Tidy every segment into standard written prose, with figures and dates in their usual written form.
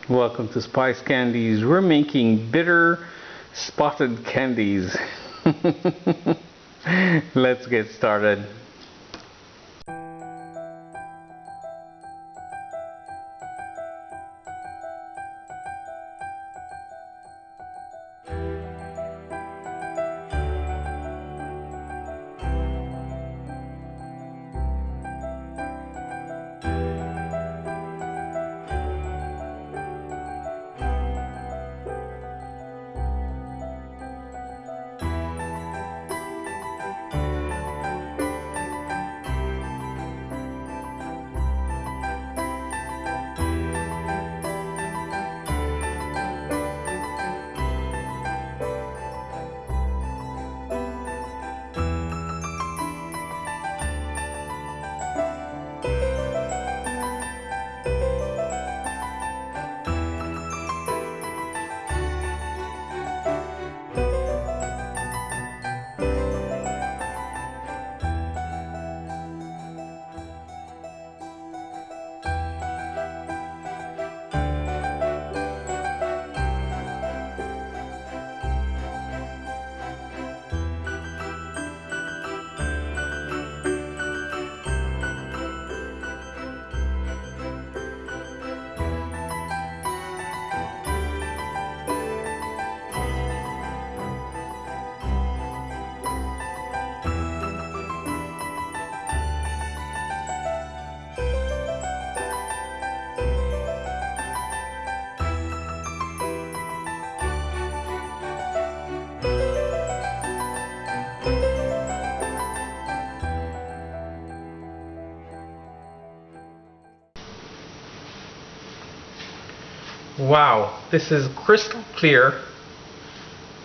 Welcome to SpiceCandies. We're making bitter spotted candies. Let's get started. Wow, this is crystal clear,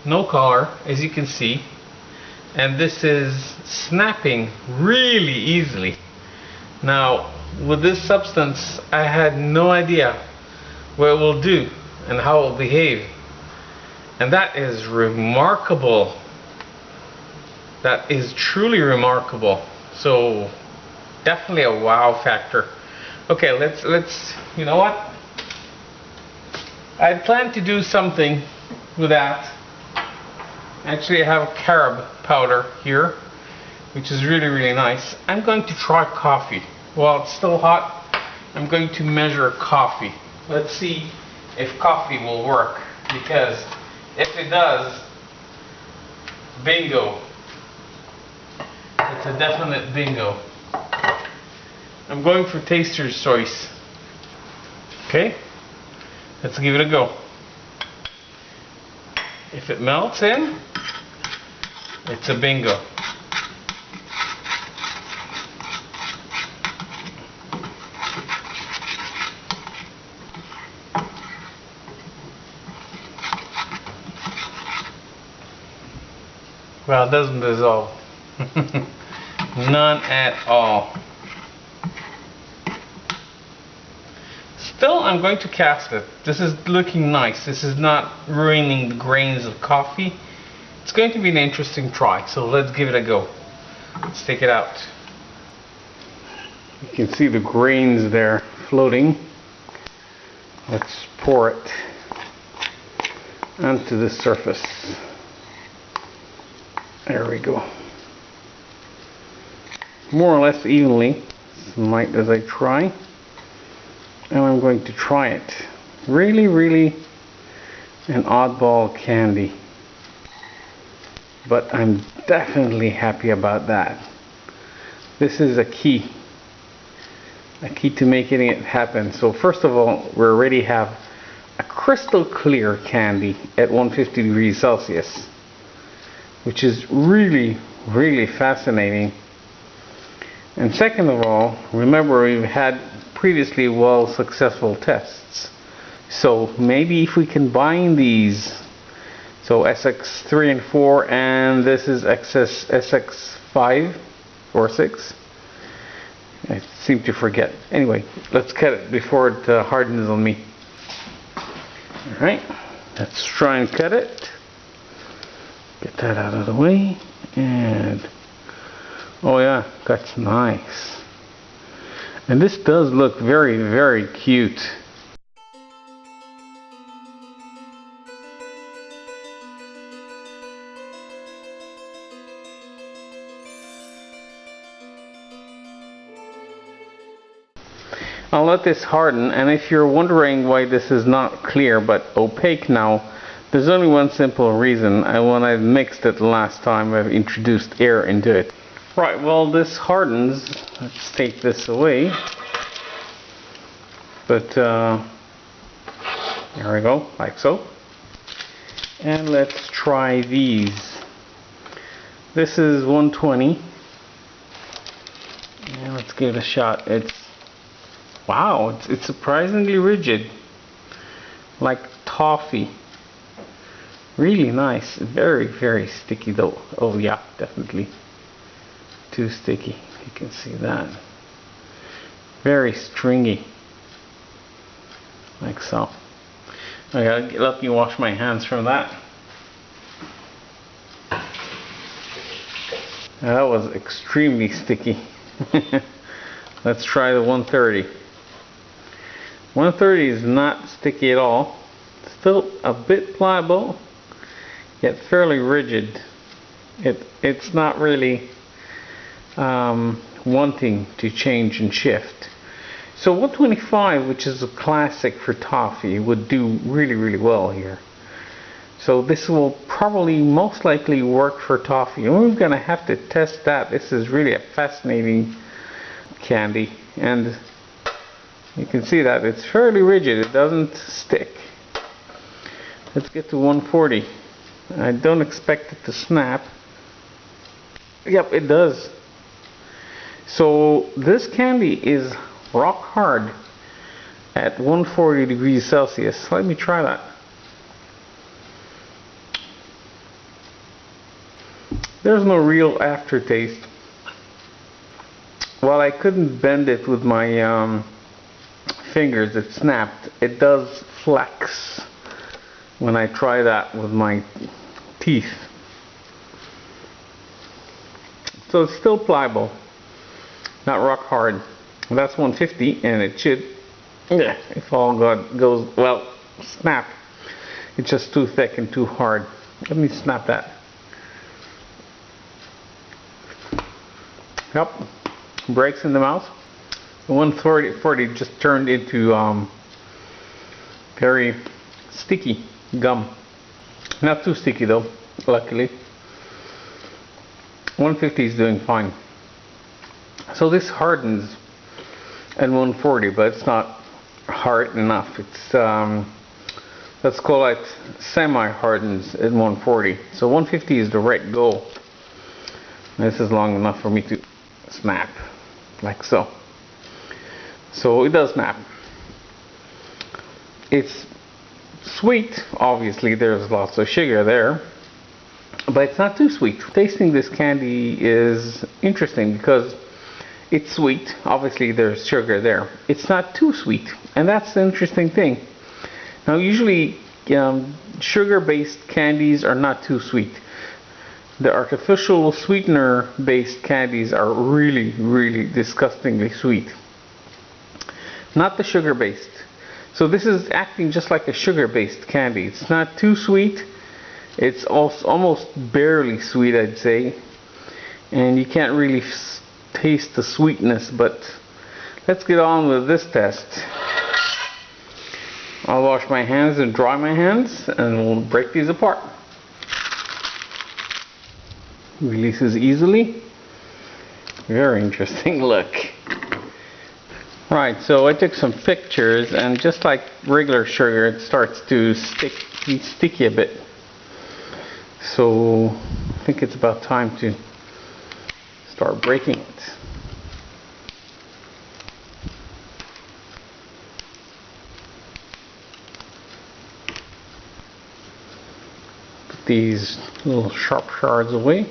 no color as you can see, and this is snapping really easily. Now with this substance I had no idea what it will do and how it will behave, and that is remarkable. That is truly remarkable. So definitely a wow factor. Okay, let's you know what, I plan to do something with that. Actually, I have a carob powder here, which is really nice. I'm going to try coffee. While it's still hot, I'm going to measure coffee. Let's see if coffee will work, because if it does, bingo. It's a definite bingo. I'm going for taster's choice. Okay? Let's give it a go. If it melts in, it's a bingo. Well, it doesn't dissolve. None at all. Still, I'm going to cast it. This is looking nice. This is not ruining the grains of coffee. It's going to be an interesting try, so let's give it a go. Let's take it out. You can see the grains there floating. Let's pour it onto the surface. There we go. More or less evenly, as light as I try. And I'm going to try it. Really an oddball candy. But I'm definitely happy about that. This is a key to making it happen. So first of all, we already have a crystal clear candy at 150 degrees Celsius, which is really fascinating. And second of all, remember we've had previously successful tests. So maybe if we combine these, so SX3 and 4, and this is SX5 or 6. I seem to forget. Anyway, let's cut it before it hardens on me. Alright, let's try and cut it. Get that out of the way. And oh yeah, that's nice. And this does look very cute. I'll let this harden, and if you're wondering why this is not clear but opaque now, there's only one simple reason. When I mixed it last time, I've introduced air into it. Right, well, this hardens. Let's take this away. But there we go, like so. And let's try these. This is 120. And let's give it a shot. Wow, it's surprisingly rigid. Like toffee. Really nice. Very, very sticky though. Oh yeah, definitely too sticky. You can see that. Very stringy. Like so. Okay, let me wash my hands from that. That was extremely sticky. Let's try the 130. 130 is not sticky at all. Still a bit pliable, yet fairly rigid. It's not really wanting to change and shift. So 125, which is a classic for toffee, would do really, really well here. So this will probably most likely work for toffee. And we're going to have to test that. This is really a fascinating candy. And you can see that it's fairly rigid. It doesn't stick. Let's get to 140. I don't expect it to snap. Yep, it does. So this candy is rock hard at 140 degrees Celsius. Let me try that. There's no real aftertaste. While I couldn't bend it with my fingers, it snapped. It does flex when I try that with my teeth. So it's still pliable, not rock hard. That's 150, and it should, if all goes well, snap. It's just too thick and too hard. Let me snap that. Yep, breaks in the mouth. The 140 just turned into very sticky gum. Not too sticky though, luckily. 150 is doing fine. So this hardens at 140, but it's not hard enough. It's let's call it semi-hardens at 140. So 150 is the right goal. This is long enough for me to snap, like so. So it does snap. It's sweet, obviously there's lots of sugar there, but it's not too sweet. Tasting this candy is interesting because it's sweet. Obviously there's sugar there. It's not too sweet, and that's the interesting thing. Now usually sugar-based candies are not too sweet. The artificial sweetener-based candies are really, really disgustingly sweet. Not the sugar-based. So this is acting just like a sugar-based candy. It's not too sweet. It's also almost barely sweet, I'd say. And you can't really taste the sweetness, but let's get on with this test. I'll wash my hands and dry my hands, and we'll break these apart. Releases easily. Very interesting look. Right, so I took some pictures, and just like regular sugar, it starts to be sticky a bit. So I think it's about time to start breaking it. Put these little sharp shards away.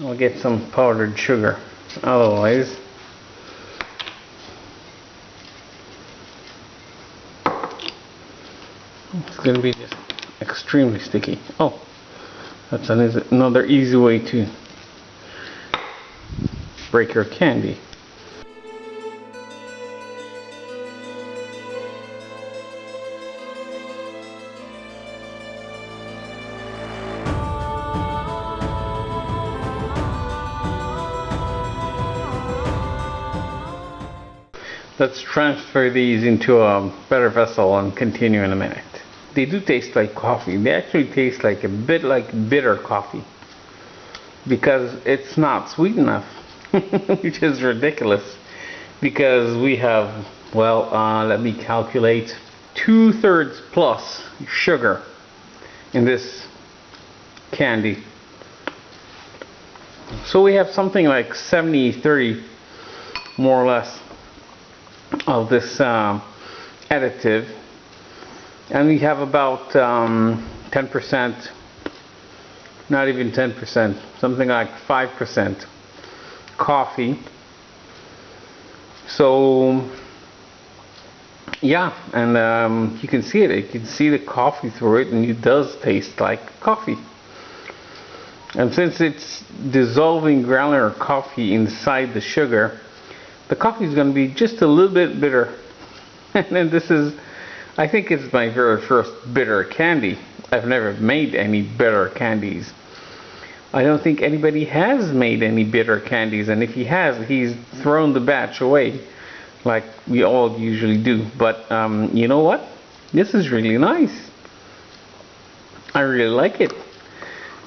I'll get some powdered sugar. Otherwise, it's going to be just extremely sticky. Oh, that's another easy way to break your candy. Let's transfer these into a better vessel and continue in a minute. They do taste like coffee. They actually taste like a bit like bitter coffee because it's not sweet enough, which is ridiculous because we have, well, let me calculate, 2/3 plus sugar in this candy. So we have something like 70-30 more or less of this additive, and we have about 10%, not even 10%, something like 5% coffee. So yeah, and you can see it. You can see the coffee through it, and it does taste like coffee. And since it's dissolving granular coffee inside the sugar, the coffee is going to be just a little bit bitter. And then this is, I think it's my very first bitter candy. I've never made any bitter candies. I don't think anybody has made any bitter candies, and if he has, he's thrown the batch away like we all usually do. But you know what? This is really nice. I really like it.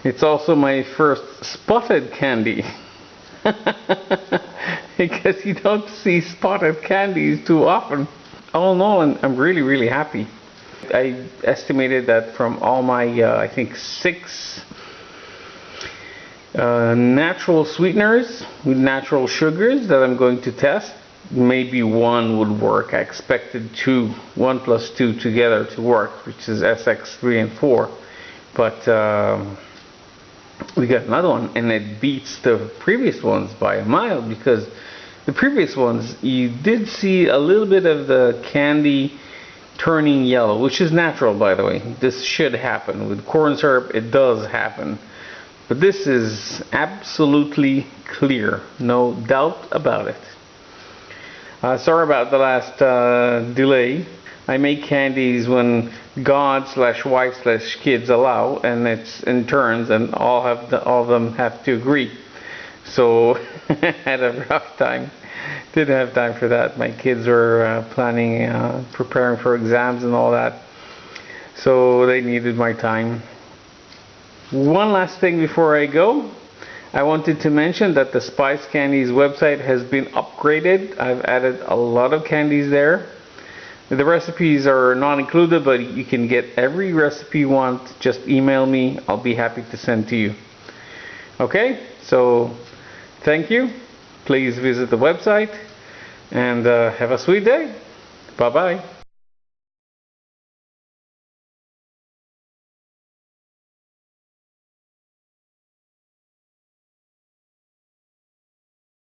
It's also my first spotted candy. Because you don't see spotted candies too often. All in all, I'm really happy. I estimated that from all my, I think 6 natural sweeteners with natural sugars that I'm going to test, maybe one would work. I expected 2, 1 plus 2 together to work, which is SX3 and 4. But we got another one, and it beats the previous ones by a mile, because the previous ones you did see a little bit of the candy turning yellow, which is natural, by the way. This should happen with corn syrup. It does happen, but this is absolutely clear, no doubt about it. Sorry about the last delay. I make candies when God/wife/kids allow, and it's in turns, and all of them have to agree. So I had a rough time. Didn't have time for that. My kids were preparing for exams and all that, so they needed my time. One last thing before I go. I wanted to mention that the SpiceCandies website has been upgraded. I've added a lot of candies there. The recipes are not included, but you can get every recipe you want. Just email me. I'll be happy to send to you. Okay, so thank you. Please visit the website and have a sweet day. Bye-bye.